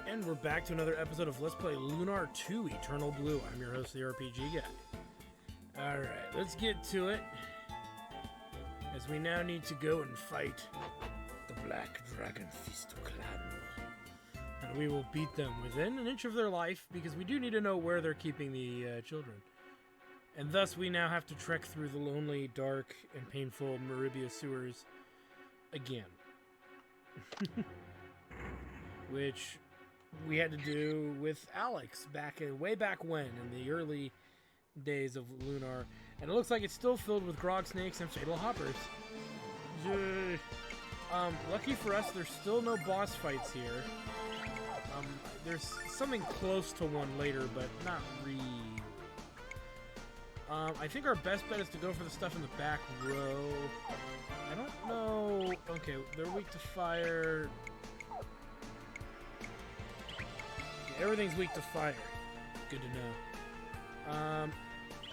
And we're back to another episode of Let's Play Lunar 2 Eternal Blue. I'm your host, the RPG Guy. Alright, let's get to it. As we now need to go and fight the Black Dragon Fisto clan. And we will beat them within an inch of their life, because we do need to know where they're keeping the children. And thus we now have to trek through the lonely, dark, and painful Maribia sewers again. Which we had to do with Alex way back when, in the early days of Lunar. And it looks like it's still filled with grog snakes and fatal hoppers. Lucky for us, there's still no boss fights here. There's something close to one later, but not really. I think our best bet is to go for the stuff in the back row. I don't know. Okay, they're weak to fire. Everything's weak to fire. Good to know.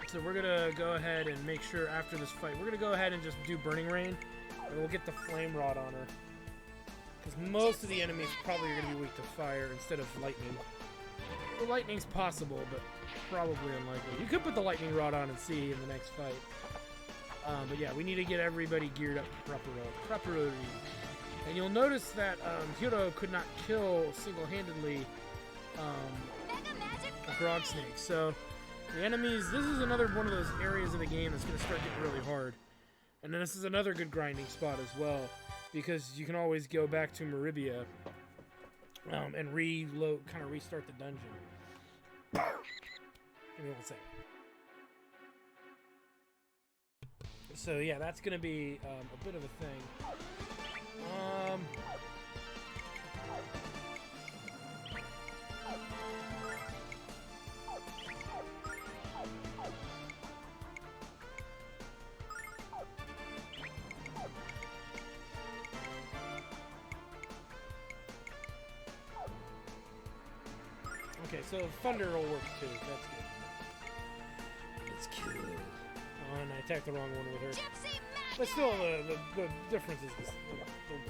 So we're gonna go ahead and make sure after this fight, we're gonna go ahead and just do Burning Rain, and we'll get the Flame Rod on her. Because most of the enemies probably are gonna be weak to fire instead of lightning. The lightning's possible, but probably unlikely. You could put the Lightning Rod on and see in the next fight. But yeah, we need to get everybody geared up properly. And you'll notice that Hiro could not kill single-handedly a grog snake. So the enemies, this is another one of those areas of the game that's going to start getting really hard. And then this is another good grinding spot as well, because you can always go back to Maribia and reload, kind of restart the dungeon. Give me 1 second. So yeah, that's going to be a bit of a thing. Okay, so Thunder will work too. That's good. Let's kill. Oh, and I attacked the wrong one with her. But still, the difference is this,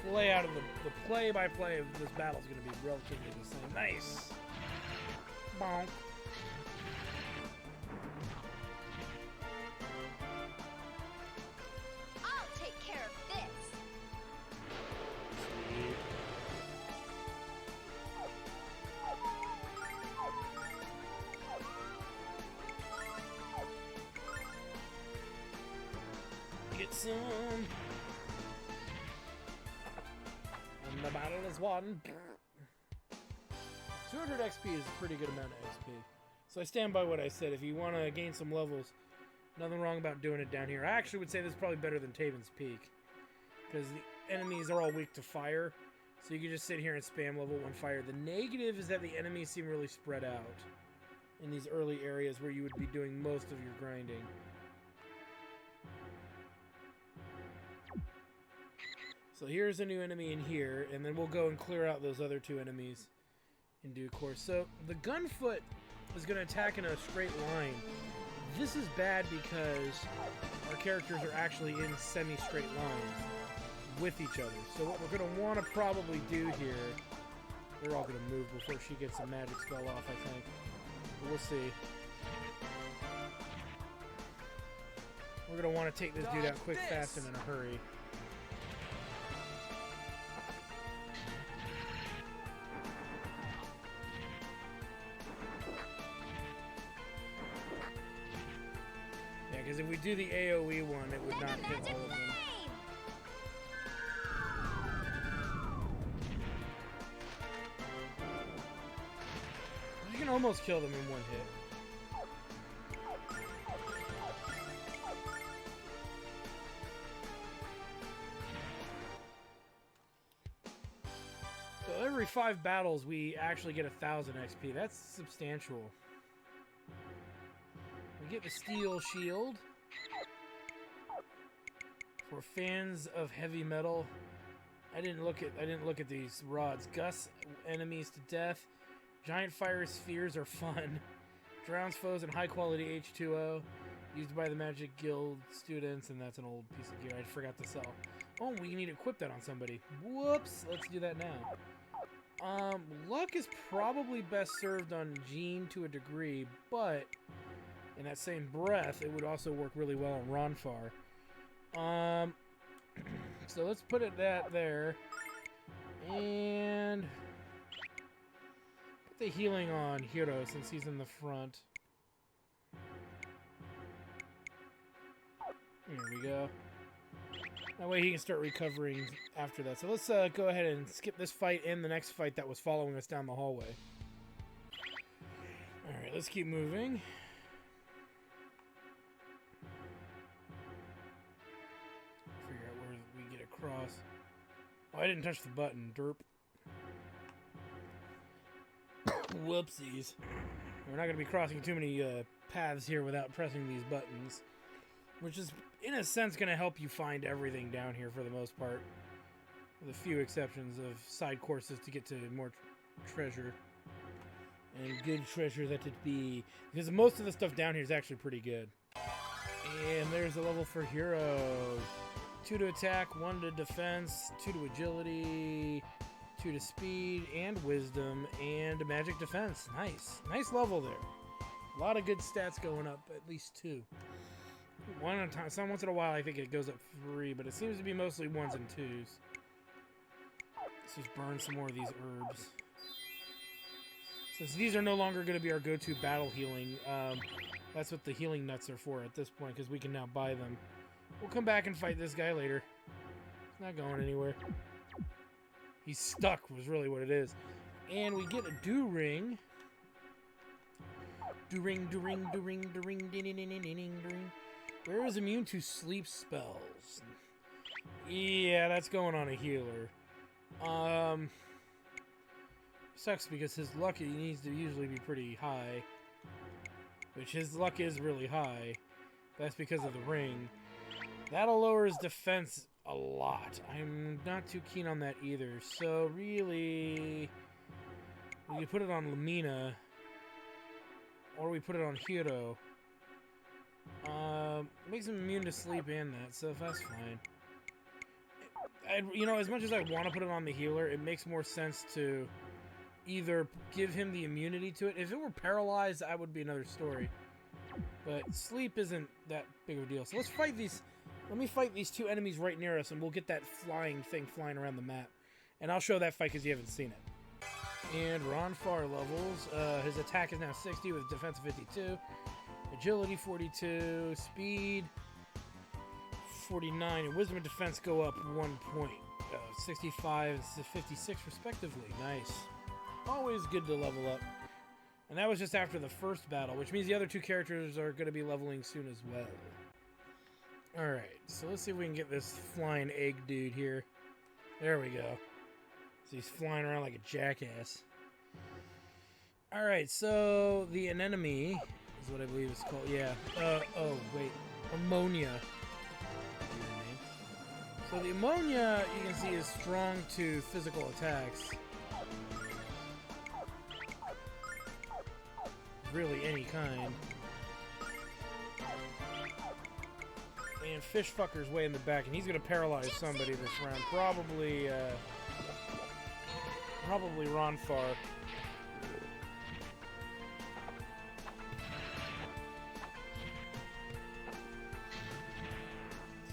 the layout of the play-by-play of this battle is going to be relatively the same. Nice. Bonk. I'll take care of this. Sweet. Get some. And the battle is won. 200 XP is a pretty good amount of XP. So I stand by what I said. If you want to gain some levels, nothing wrong about doing it down here. I actually would say this is probably better than Taven's Peak, because the enemies are all weak to fire. So you can just sit here and spam level 1 fire. The negative is that the enemies seem really spread out in these early areas where you would be doing most of your grinding. So here's a new enemy in here, and then we'll go and clear out those other 2 enemies in due course. So the Gunfoot is going to attack in a straight line. This is bad because our characters are actually in semi-straight lines with each other. So what we're going to want to probably do here... They're all going to move before she gets a magic spell off, I think. But we'll see. We're going to want to take this dude out quick, fast, and in a hurry. Yeah, because if we do the AoE one, it would not hit all of them. You can almost kill them in 1 hit. So every 5 battles, we actually get 1,000 XP. That's substantial. We get the Steel Shield. For fans of heavy metal, I didn't look at these rods. Gus enemies to death. Giant fire spheres are fun. Drowns foes in high quality H2O. Used by the Magic Guild students, and that's an old piece of gear I forgot to sell. Oh, we need to equip that on somebody. Whoops! Let's do that now. Luck Luck is probably best served on Jean to a degree, but in that same breath, it would also work really well on Ronfar. So let's put it there. And put the healing on Hiro since he's in the front. There we go. That way he can start recovering after that. So let's go ahead and skip this fight and the next fight that was following us down the hallway. Alright, let's keep moving. Figure out where we get across. Oh, I didn't touch the button. Derp. Whoopsies. We're not going to be crossing too many paths here without pressing these buttons. Which is, in a sense, going to help you find everything down here for the most part. With a few exceptions of side courses to get to more treasure. And good treasure that it be. Because most of the stuff down here is actually pretty good. And there's a level for Hero. 2 to attack, 1 to defense, 2 to agility, 2 to speed, and wisdom, and magic defense. Nice. Nice level there. A lot of good stats going up, at least 2. One at a time. Some once in a while I think it goes up 3, but it seems to be mostly 1s and 2s. Let's just burn some more of these herbs. Since these are no longer going to be our go-to battle healing, that's what the healing nuts are for at this point, because we can now buy them. We'll come back and fight this guy later. He's not going anywhere. He's stuck was really what it is. And we get a do ring. Do ring, do ring, do ring, do ring, ding, ding, ding, ding, ding, ding. Where is immune to sleep spells? Yeah, that's going on a healer. Sucks because his luck needs to usually be pretty high. Which his luck is really high. That's because of the ring. That'll lower his defense a lot. I'm not too keen on that either. So really, we can put it on Lamina. Or we put it on Hiro. Makes him immune to sleep and that, so that's fine. You know, as much as I want to put it on the healer, it makes more sense to either give him the immunity to it. If it were paralyzed, that would be another story. But sleep isn't that big of a deal. So let's fight these. Let me fight these 2 enemies right near us, and we'll get that flying thing flying around the map. And I'll show that fight because you haven't seen it. And Ronfar levels. His attack is now 60 with defense 52. Agility 42. Speed 49. And wisdom and defense go up 1 point. 65 and 56 respectively. Nice. Always good to level up. And that was just after the first battle, which means the other 2 characters are going to be leveling soon as well. Alright, so let's see if we can get this flying egg dude here. There we go. So he's flying around like a jackass. Alright, so the anemone is what I believe it's called. Yeah. Oh, wait. Ammonia. So the ammonia, you can see, is strong to physical attacks. Really any kind. And fish fucker's way in the back, and he's gonna paralyze somebody this round. Probably Ronfar.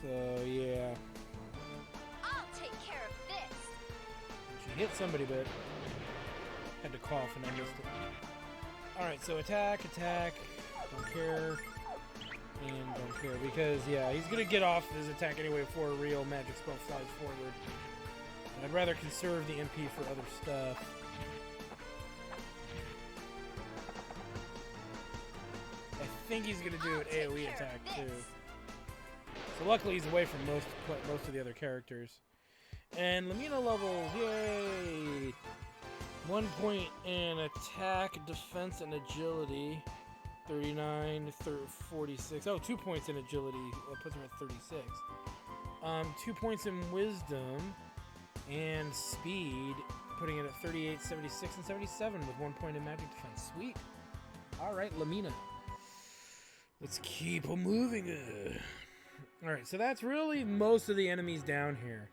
So yeah. I'll take care of this. She hit somebody, but had to cough and I missed it. Alright, so attack, don't care, and don't care, because, yeah, he's gonna get off his attack anyway before a real magic spell flies forward. And I'd rather conserve the MP for other stuff. I think he's gonna do an AoE attack, too. So luckily he's away from most of the other characters. And Lamina levels, yay! 1 point in attack, defense, and agility. 39, 46. Oh, 2 points in agility. That puts him at 36. 2 points in wisdom and speed, putting it at 38, 76, and 77 with 1 point in magic defense. Sweet. All right, Lamina. Let's keep moving. All right, so that's really most of the enemies down here.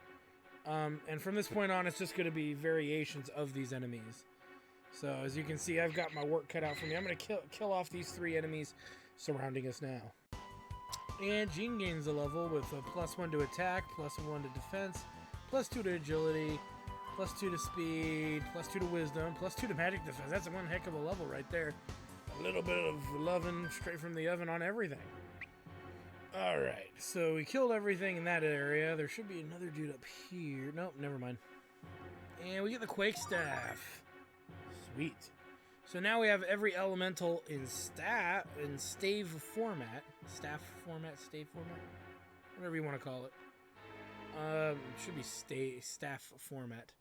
And from this point on, it's just going to be variations of these enemies. So as you can see, I've got my work cut out for me. I'm going to kill off these 3 enemies surrounding us now. And Jean gains a level with a +1 to attack, +1 to defense, +2 to agility, +2 to speed, +2 to wisdom, +2 to magic defense. That's one heck of a level right there. A little bit of loving straight from the oven on everything. Alright, so we killed everything in that area. There should be another dude up here. Nope, never mind. And we get the Quake Staff. Sweet. So now we have every elemental in stave format. Staff format, stave format? Whatever you want to call it. It should be staff format.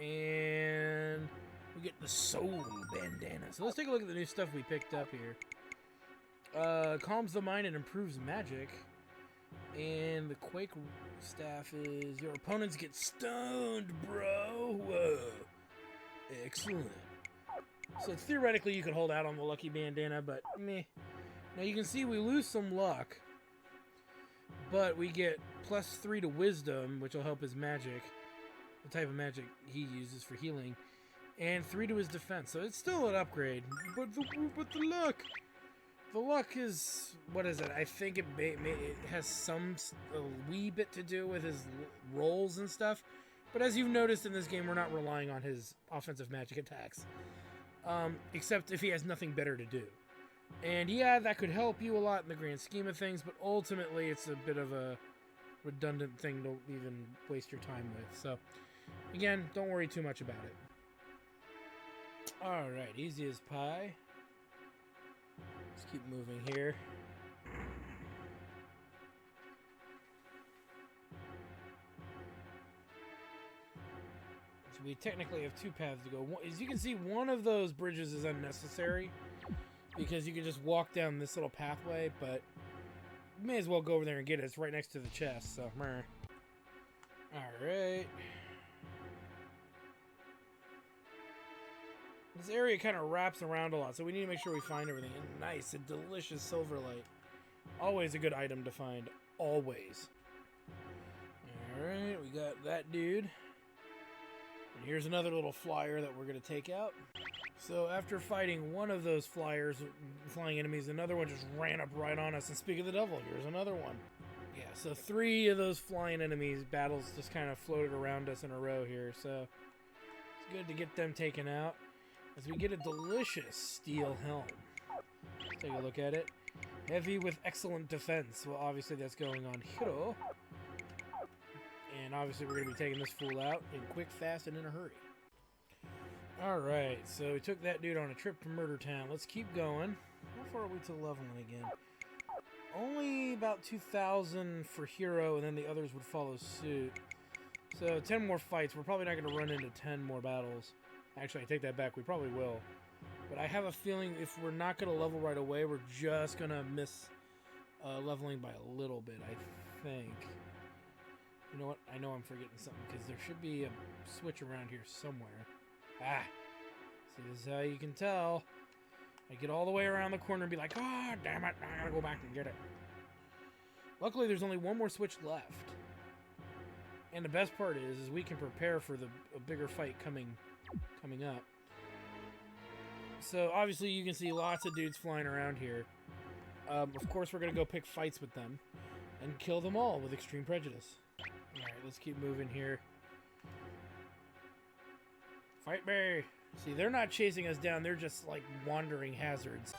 And we get the Soul Bandana. So let's take a look at the new stuff we picked up here. Calms the mind and improves magic. And the Quake Staff is your opponents get stoned, bro. Whoa. Excellent. So theoretically you could hold out on the Lucky Bandana, but meh. Now you can see we lose some luck. But we get +3 to Wisdom, which will help his magic. The type of magic he uses for healing. And 3 to his defense. So it's still an upgrade. But the luck! The luck is, what is it? I think it has a wee bit to do with his rolls and stuff. But as you've noticed in this game, we're not relying on his offensive magic attacks. Except if he has nothing better to do. And yeah, that could help you a lot in the grand scheme of things, but ultimately it's a bit of a redundant thing to even waste your time with. So, again, don't worry too much about it. Alright, easy as pie. Let's keep moving here. So we technically have 2 paths to go. As you can see, one of those bridges is unnecessary because you can just walk down this little pathway, but you may as well go over there and get it. It's right next to the chest, so alright. This area kind of wraps around a lot, so we need to make sure we find everything. And nice, a delicious silver light. Always a good item to find. Always. Alright, we got that dude. And here's another little flyer that we're going to take out. So after fighting one of those flying enemies, another one just ran up right on us. And speak of the devil, here's another one. Yeah, so 3 of those flying enemies battles just kind of floated around us in a row here. So it's good to get them taken out. As we get a delicious steel helm. Let's take a look at it. Heavy with excellent defense. Well, obviously that's going on Hiro. And obviously we're going to be taking this fool out in quick, fast, and in a hurry. Alright, so we took that dude on a trip to Murder Town. Let's keep going. How far are we to leveling again? Only about 2,000 for Hiro, and then the others would follow suit. So 10 more fights. We're probably not going to run into 10 more battles. Actually, I take that back. We probably will. But I have a feeling if we're not going to level right away, we're just going to miss leveling by a little bit, I think. You know what? I know I'm forgetting something, because there should be a switch around here somewhere. Ah! See, this is how you can tell. I get all the way around the corner and be like, oh, damn it, I gotta go back and get it. Luckily, there's only one more switch left. And the best part is we can prepare for a bigger fight coming up. So obviously you can see lots of dudes flying around here. Of course we're gonna go pick fights with them and kill them all with extreme prejudice. Alright, let's keep moving here. Fight me! See, they're not chasing us down, they're just like wandering hazards.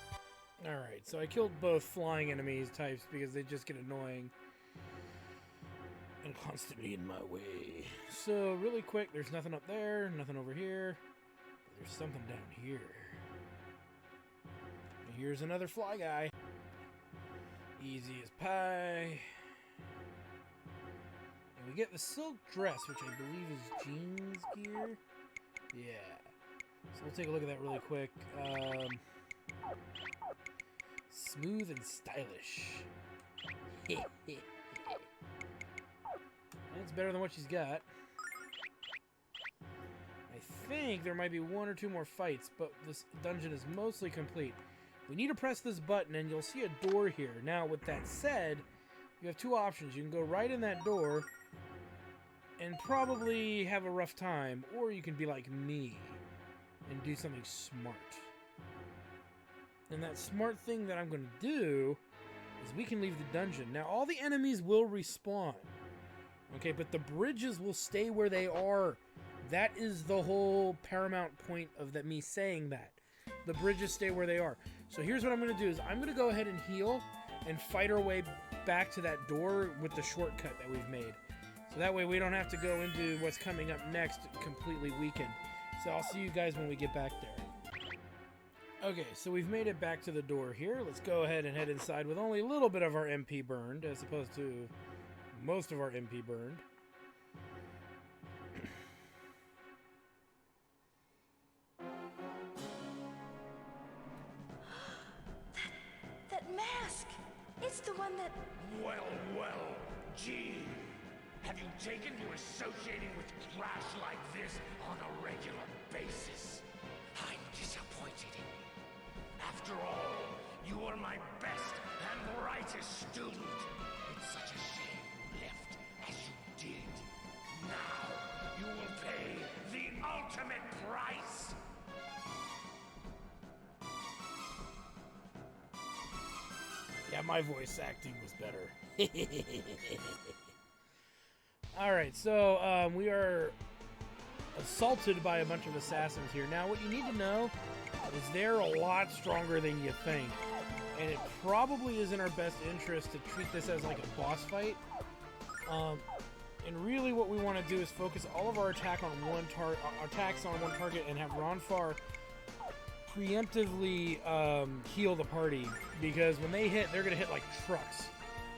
Alright, so I killed both flying enemies types because they just get annoying and constantly in my way. So really quick, there's nothing up there, nothing over here. There's something down here. And here's another fly guy. Easy as pie. And we get the silk dress, which I believe is Jean's gear. Yeah. So we'll take a look at that really quick. Smooth and stylish. That's better than what she's got. I think there might be 1 or 2 more fights, but this dungeon is mostly complete. We need to press this button and you'll see a door here. Now, with that said, you have 2 options. You can go right in that door, and probably have a rough time, or you can be like me and do something smart. And that smart thing that I'm going to do is we can leave the dungeon. Now, all the enemies will respawn, okay, but the bridges will stay where they are. That is the whole paramount point of me saying that. The bridges stay where they are. So here's what I'm going to do is I'm going to go ahead and heal and fight our way back to that door with the shortcut that we've made. So that way we don't have to go into what's coming up next completely weakened. So I'll see you guys when we get back there. Okay, so we've made it back to the door here. Let's go ahead and head inside with only a little bit of our MP burned, as opposed to most of our MP burned. That mask! It's the one that... Well, gee. Have you taken to associating with trash like this on a regular basis? I'm disappointed in you. After all, you were my best and brightest student. It's such a shame you left as you did. Now, you will pay the ultimate price. Yeah, my voice acting was better. Alright, so we are assaulted by a bunch of assassins here. Now, what you need to know is they're a lot stronger than you think. And it probably is in our best interest to treat this as like a boss fight. And really what we want to do is focus all of our attacks on one target and have Ronfar preemptively heal the party, because when they hit, they're going to hit like trucks.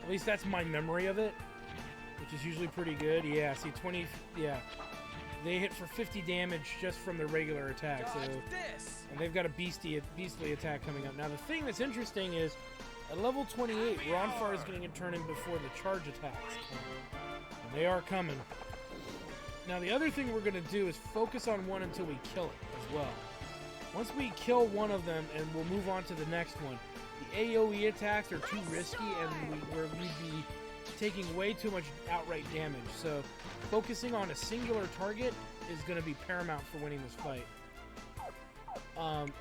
At least that's my memory of it, which is usually pretty good. Yeah, see, 20, yeah. They hit for 50 damage just from their regular attack. So, and they've got a beastly attack coming up. Now, the thing that's interesting is, at level 28, Ronfar is getting a turn in before the charge attacks. And they are coming. Now, the other thing we're going to do is focus on one until we kill it as well. Once we kill one of them, and we'll move on to the next one. The AoE attacks are too risky, and we'd be taking way too much outright damage. So, focusing on a singular target is going to be paramount for winning this fight.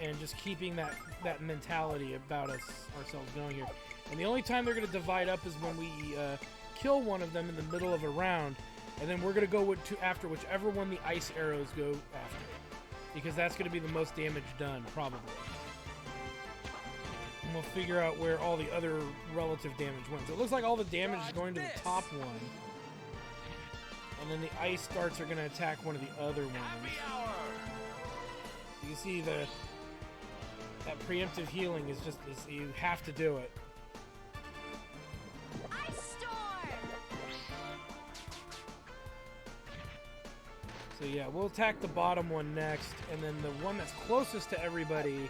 And just keeping that mentality about ourselves going here. And the only time they're going to divide up is when we kill one of them in the middle of a round, and then we're going to go after whichever one the ice arrows go after. Because that's going to be the most damage done, probably. And we'll figure out where all the other relative damage went. So it looks like all the damage is going to the top one. And then the ice darts are going to attack one of the other ones. You can see that preemptive healing is just, you have to do it. So yeah, we'll attack the bottom one next, and then the one that's closest to everybody,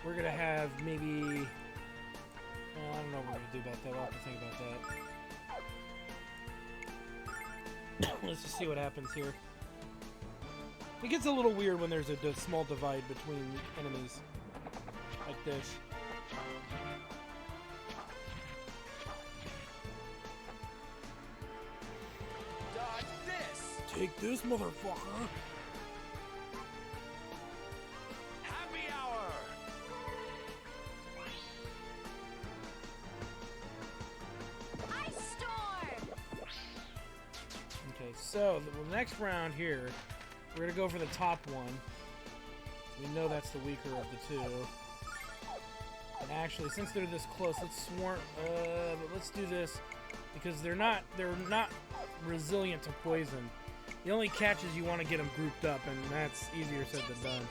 we're going to have maybe... I don't know what we're going to do about that. We'll have to think about that. Let's just see what happens here. It gets a little weird when there's a small divide between enemies, like this. Take this, motherfucker! Happy hour! Ice storm! Okay, so the next round here, we're gonna go for the top one. We know that's the weaker of the two. And actually, since they're this close, let's do this because they're not resilient to poison. The only catch is you want to get them grouped up, and that's easier said than done.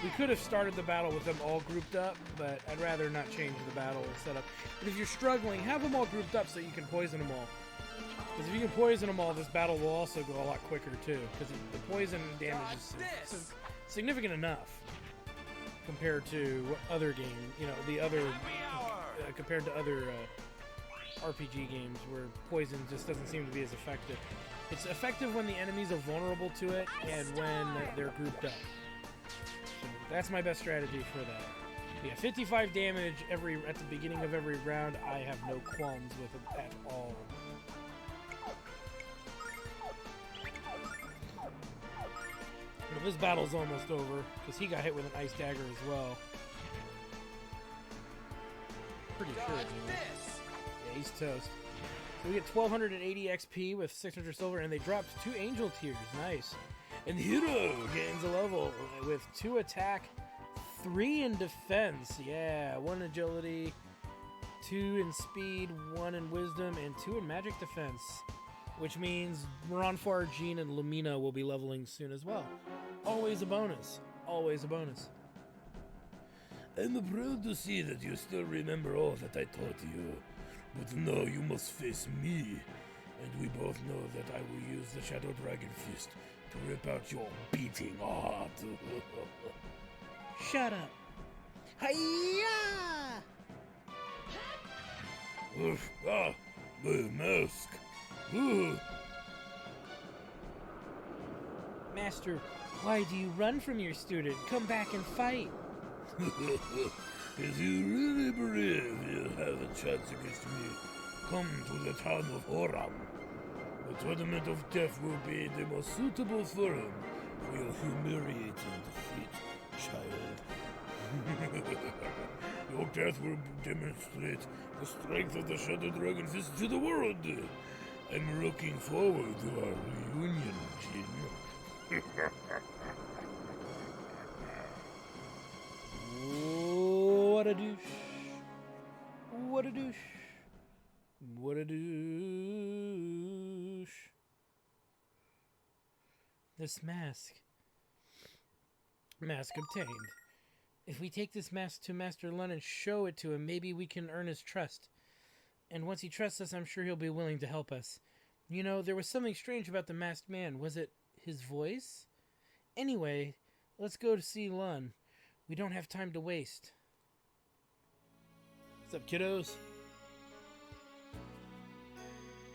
We could have started the battle with them all grouped up, but I'd rather not change the battle setup. But if you're struggling, have them all grouped up so you can poison them all. Because if you can poison them all, this battle will also go a lot quicker too. Because the poison damage is significant enough compared to other games. You know, the other compared to other RPG games where poison just doesn't seem to be as effective. It's effective when the enemies are vulnerable to it and when they're grouped up. So that's my best strategy for that. Yeah, 55 damage at the beginning of every round. I have no qualms with it at all. And this battle's almost over, because he got hit with an ice dagger as well. Pretty sure. Yeah, he's toast. So we get 1280 XP with 600 silver, and they dropped 2 angel tears. Nice. And Hero gains a level with 2 attack, 3 in defense. Yeah, 1 agility, 2 in speed, 1 in wisdom, and 2 in magic defense. Which means Ronfar, Jean, and Lumina will be leveling soon as well. Always a bonus. Always a bonus. I'm proud to see that you still remember all that I taught you. But now you must face me. And we both know that I will use the Shadow Dragon Fist to rip out your beating heart. Shut up. Hiya! My mask. Ugh. Master, why do you run from your student? Come back and fight. If you really believe you have a chance against me, come to the town of Oram. The Tournament of Death will be the most suitable forum for your humiliating defeat, child. Your death will demonstrate the strength of the Shadow Dragon Fist to the world. I'm looking forward to our reunion, Jin. What a douche. What a douche. What a douche. This mask. Mask obtained. If we take this mask to Master Lun and show it to him, maybe we can earn his trust. And once he trusts us, I'm sure he'll be willing to help us. You know, there was something strange about the masked man. Was it his voice? Anyway, let's go to see Lun. We don't have time to waste. What's up, kiddos?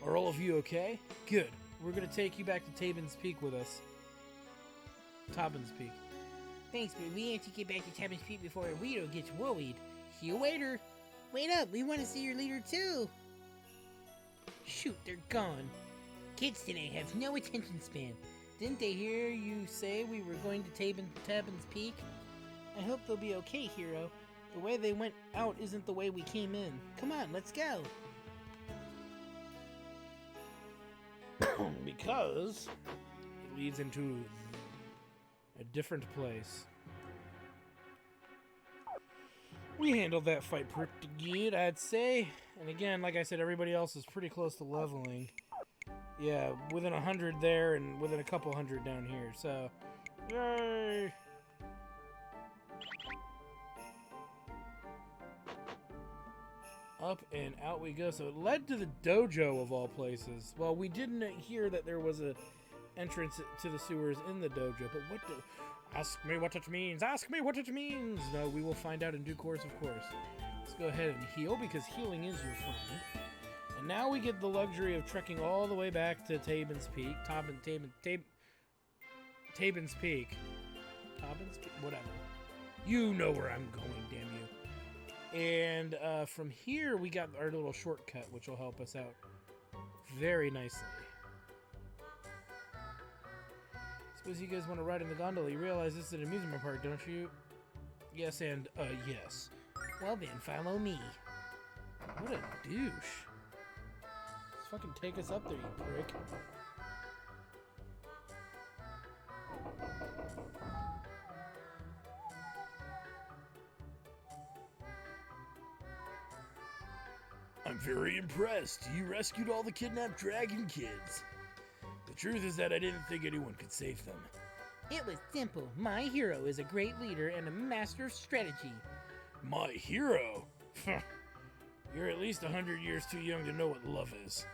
Are all of you okay? Good. We're gonna take you back to Tabin's Peak with us. Tabin's Peak. Thanks, but we have to get back to Tabin's Peak before Rito gets worried. See you later. Wait up, we want to see your leader too. Shoot, they're gone. Kids today have no attention span. Didn't they hear you say we were going to Tabin's Peak? I hope they'll be okay, Hero. The way they went out isn't the way we came in. Come on, let's go. Because it leads into a different place. We handled that fight pretty good, I'd say. And again, like I said, everybody else is pretty close to leveling. Yeah, within 100 there and within a couple hundred down here, so yay! Up and out we go. So it led to the dojo of all places. Well, we didn't hear that there was a entrance to the sewers in the dojo, but what do... Ask me what it means! Ask me what it means! No, we will find out in due course, of course. Let's go ahead and heal, because healing is your friend. And now we get the luxury of trekking all the way back to Tabin's Peak. Tabin's Peak. Tabin's Peak? Whatever. You know where I'm going, damn you. And from here, we got our little shortcut, which will help us out very nicely. Suppose you guys want to ride in the gondola. You realize this is an amusement park, don't you? Yes, and, yes. Well then, follow me. What a douche. Let's fucking take us up there, you prick. I'm very impressed. You rescued all the kidnapped dragon kids. The truth is that I didn't think anyone could save them. It was simple. My hero is a great leader and a master of strategy. My hero? You're at least 100 years too young to know what love is.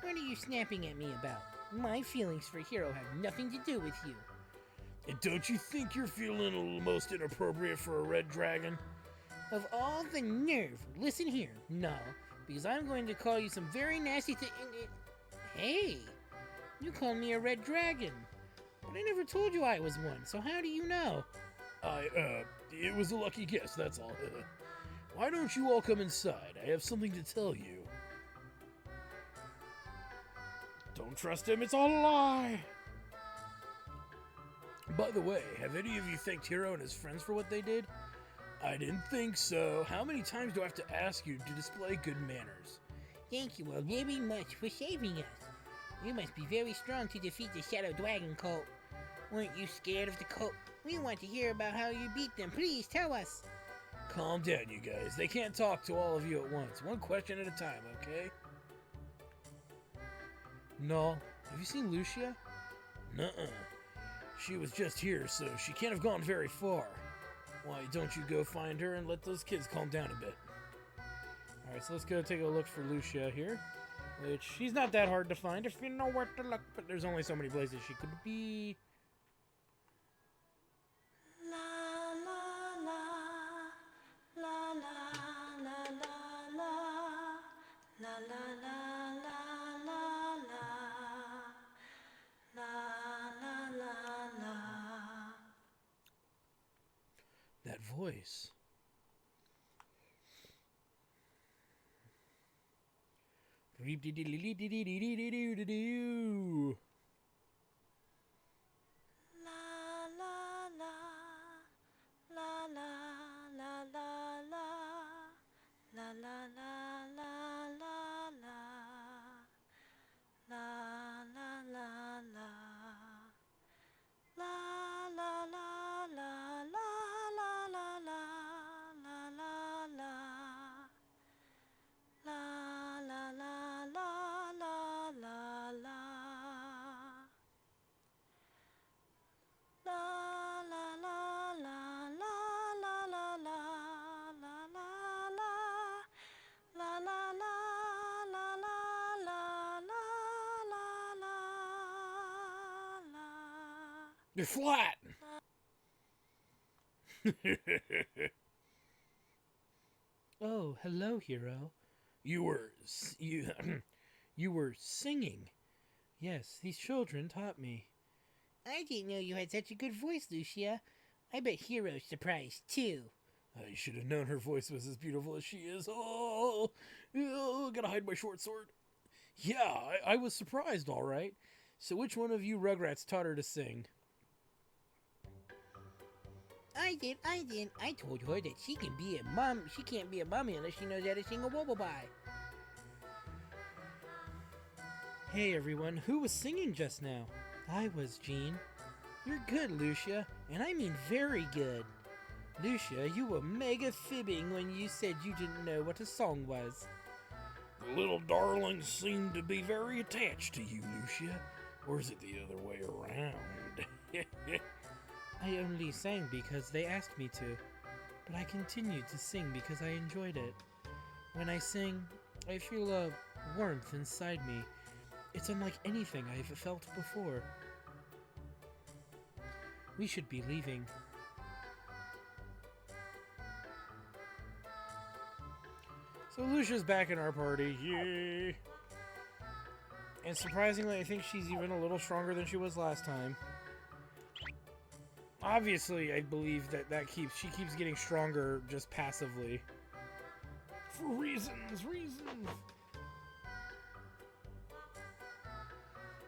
What are you snapping at me about? My feelings for Hero have nothing to do with you. And don't you think you're feeling most inappropriate for a red dragon? Of all the nerve, listen here. No, because I'm going to call you some very nasty Hey, you called me a red dragon. But I never told you I was one, so how do you know? It was a lucky guess, that's all. Why don't you all come inside? I have something to tell you. Don't trust him, it's all a lie. By the way, have any of you thanked Hero and his friends for what they did? I didn't think so. How many times do I have to ask you to display good manners? Thank you all very much for saving us. You must be very strong to defeat the Shadow Dragon cult. Weren't you scared of the cult? We want to hear about how you beat them. Please tell us. Calm down, you guys. They can't talk to all of you at once. One question at a time, okay? No. Have you seen Lucia? Nuh-uh. She was just here, so she can't have gone very far. Why don't you go find her and let those kids calm down a bit? Alright, so let's go take a look for Lucia here. Which, she's not that hard to find if you know where to look, but there's only so many places she could be. La la la la la la la la la la la la la la la. That voice. You're flat. Oh, hello, Hero. You were singing. Yes, these children taught me. I didn't know you had such a good voice, Lucia. I bet Hero's surprised, too. I should have known her voice was as beautiful as she is. Oh, gotta hide my short sword. Yeah, I was surprised, all right. So which one of you Rugrats taught her to sing? I did. I told her that she can be a mom. She can't be a mommy unless she knows how to sing a lullaby. Hey everyone, who was singing just now? I was, Jean. You're good, Lucia, and I mean very good. Lucia, you were mega fibbing when you said you didn't know what a song was. The little darlings seem to be very attached to you, Lucia. Or is it the other way around? I only sang because they asked me to, but I continued to sing because I enjoyed it. When I sing, I feel a warmth inside me. It's unlike anything I've felt before. We should be leaving. So Lucia's back in our party. Yay! And surprisingly, I think she's even a little stronger than she was last time. Obviously, I believe that she keeps getting stronger just passively. For reasons.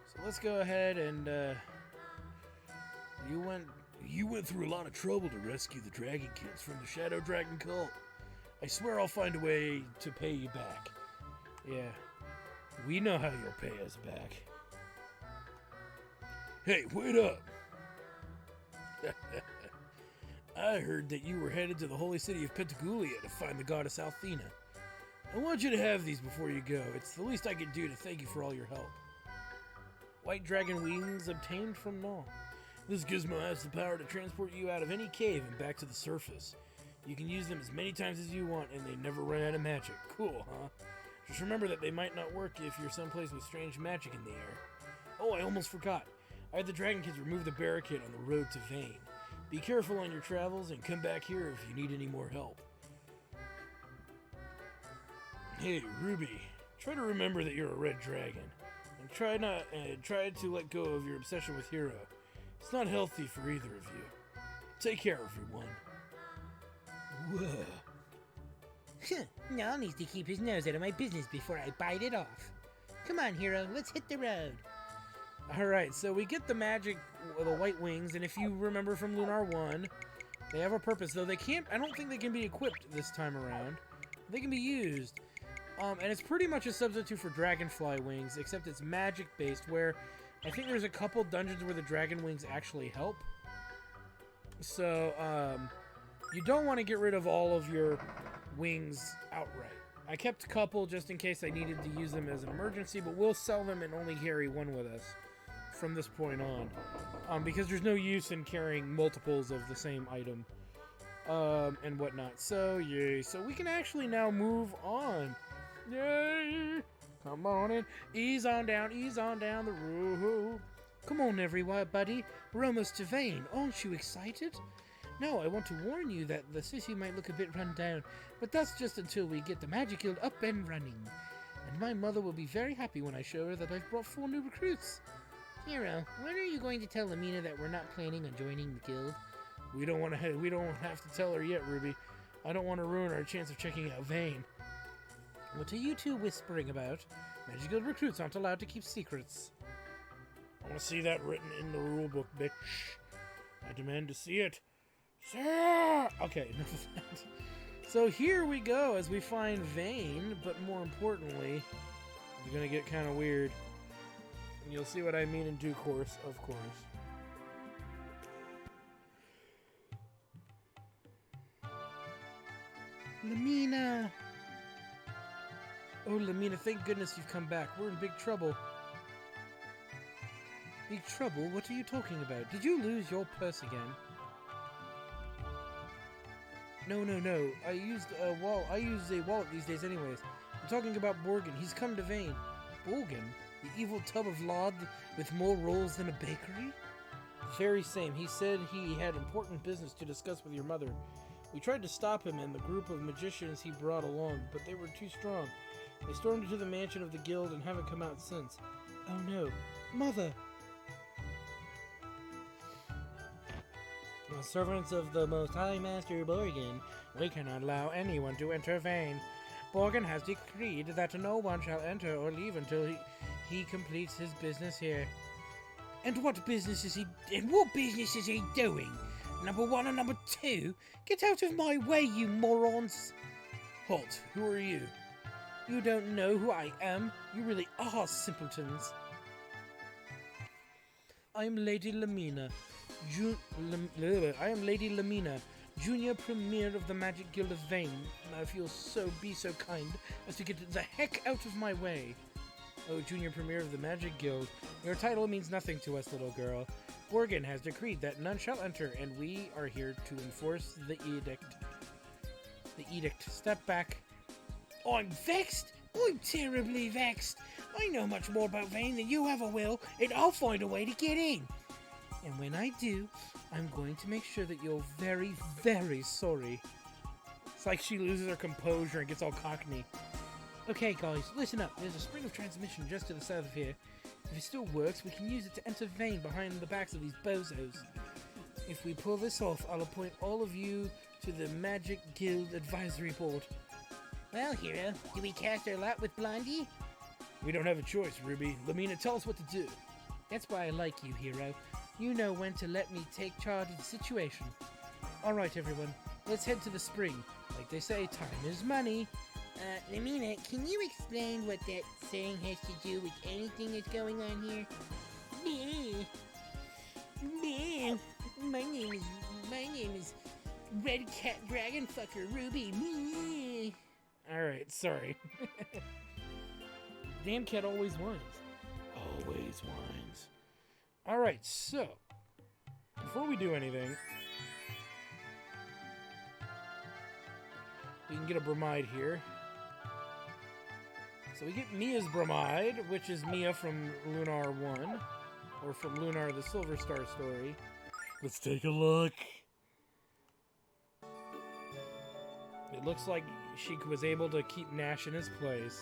So let's go ahead and, You went through a lot of trouble to rescue the Dragon Kids from the Shadow Dragon cult. I swear I'll find a way to pay you back. Yeah, we know how you'll pay us back. Hey, wait up! I heard that you were headed to the holy city of Pentagoulia to find the goddess Althena. I want you to have these before you go. It's the least I can do to thank you for all your help. White dragon wings obtained from Null. This gizmo has the power to transport you out of any cave and back to the surface. You can use them as many times as you want and they never run out of magic. Cool, huh? Just remember that they might not work if you're someplace with strange magic in the air. Oh, I almost forgot. I had the Dragon Kids remove the barricade on the road to Vane. Be careful on your travels and come back here if you need any more help. Hey, Ruby, try to remember that you're a red dragon. And try to let go of your obsession with Hero. It's not healthy for either of you. Take care, everyone. Whoa. Null needs to keep his nose out of my business before I bite it off. Come on, Hero, let's hit the road. Alright, so we get the magic white wings, and if you remember from Lunar 1, they have a purpose, though they can't, I don't think they can be equipped this time around. They can be used. And it's pretty much a substitute for dragonfly wings, except it's magic-based, where I think there's a couple dungeons where the dragon wings actually help. So, you don't want to get rid of all of your wings outright. I kept a couple just in case I needed to use them as an emergency, but we'll sell them and only carry one with us from this point on. Because there's no use in carrying multiples of the same item, and whatnot. So, yay. So we can actually now move on. Yay! Come on in. Ease on down the road. Come on, everybody. We're almost to Vane. Aren't you excited? Now, I want to warn you that the city might look a bit run down, but that's just until we get the Magic Guild up and running. And my mother will be very happy when I show her that I've brought 4 new recruits. Hero, when are you going to tell Lamina that we're not planning on joining the guild? We don't have to tell her yet, Ruby. I don't want to ruin our chance of checking out Vane. What are you two whispering about? Magic Guild recruits aren't allowed to keep secrets. I want to see that written in the rulebook, bitch. I demand to see it. Sir! Okay, enough of that. So here we go as we find Vane, but more importantly, it's gonna get kind of weird. And you'll see what I mean in due course, of course. Lamina! Oh, Lamina, thank goodness you've come back. We're in big trouble. Big trouble? What are you talking about? Did you lose your purse again? No. I use a wallet these days anyways. I'm talking about Borgin. He's come to Vane. Borgin? The evil tub of lard with more rolls than a bakery? The very same. He said he had important business to discuss with your mother. We tried to stop him and the group of magicians he brought along, but they were too strong. They stormed into the mansion of the guild and haven't come out since. Oh no. Mother! As servants of the Most High Master Borgin, we cannot allow anyone to enter Vane. Borgin has decreed that no one shall enter or leave until he completes his business here. And what business is he doing? Number 1 and number 2? Get out of my way, you morons! Halt, who are you? You don't know who I am? You really are simpletons. I'm Lady Lamina. I am Lady Lamina, Junior Premier of the Magic Guild of Vane. Now if you'll be so kind as to get the heck out of my way. Oh, Junior Premier of the Magic Guild, your title means nothing to us, little girl. Borgin has decreed that none shall enter, and we are here to enforce the edict. The edict. Step back. I'm vexed. I'm terribly vexed. I know much more about Vane than you ever will, and I'll find a way to get in. And when I do, I'm going to make sure that you're very, very sorry. It's like she loses her composure and gets all cockney. Okay, guys, listen up. There's a spring of transmission just to the south of here. If it still works, we can use it to enter Vane behind the backs of these bozos. If we pull this off, I'll appoint all of you to the Magic Guild Advisory Board. Well, Hero, do we cast our lot with Blondie? We don't have a choice, Ruby. Lamina, tell us what to do. That's why I like you, Hero. You know when to let me take charge of the situation. Alright, everyone. Let's head to the spring. Like they say, time is money. Lamina, can you explain what that saying has to do with anything that's going on here? My name is Red Cat Dragon Fucker Ruby. Alright, sorry. Damn cat always whines. Always whines. Alright, so before we do anything, we can get a bromide here. So we get Mia's bromide, which is Mia from Lunar 1, or from Lunar the Silver Star story. Let's take a look. It looks like she was able to keep Nash in his place.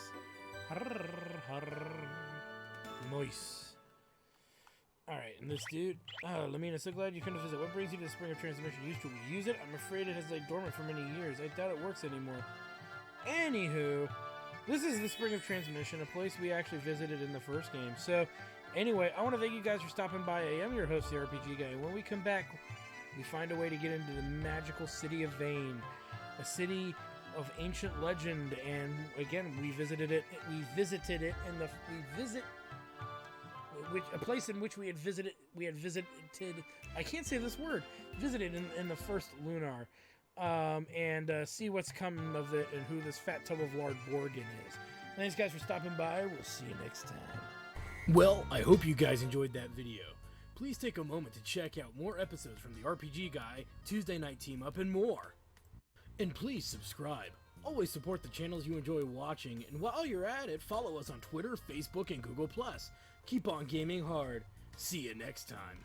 Nice. Alright, and this dude... Oh, Lamina, so glad you couldn't visit. What brings you to the Spring of Transmission? Used to use it? I'm afraid it has laid dormant for many years. I doubt it works anymore. Anywho, this is the Spring of Transmission, a place we actually visited in the first game. So, Anyway, I want to thank you guys for stopping by. I am your host, the RPG Guy. When we come back, we find a way to get into the magical city of Vane, a city of ancient legend, and again, we visited it a place in which we had visited, I can't say this word, visited in the first Lunar, and see what's coming of it and who this fat tub of lard Borgin is. Thanks guys for stopping by. We'll see you next time. Well, I hope you guys enjoyed that video. Please take a moment to check out more episodes from the RPG Guy, Tuesday Night Team Up, and more. And please subscribe. Always support the channels you enjoy watching, and while you're at it, follow us on Twitter, Facebook, and Google+. Keep on gaming hard. See you next time.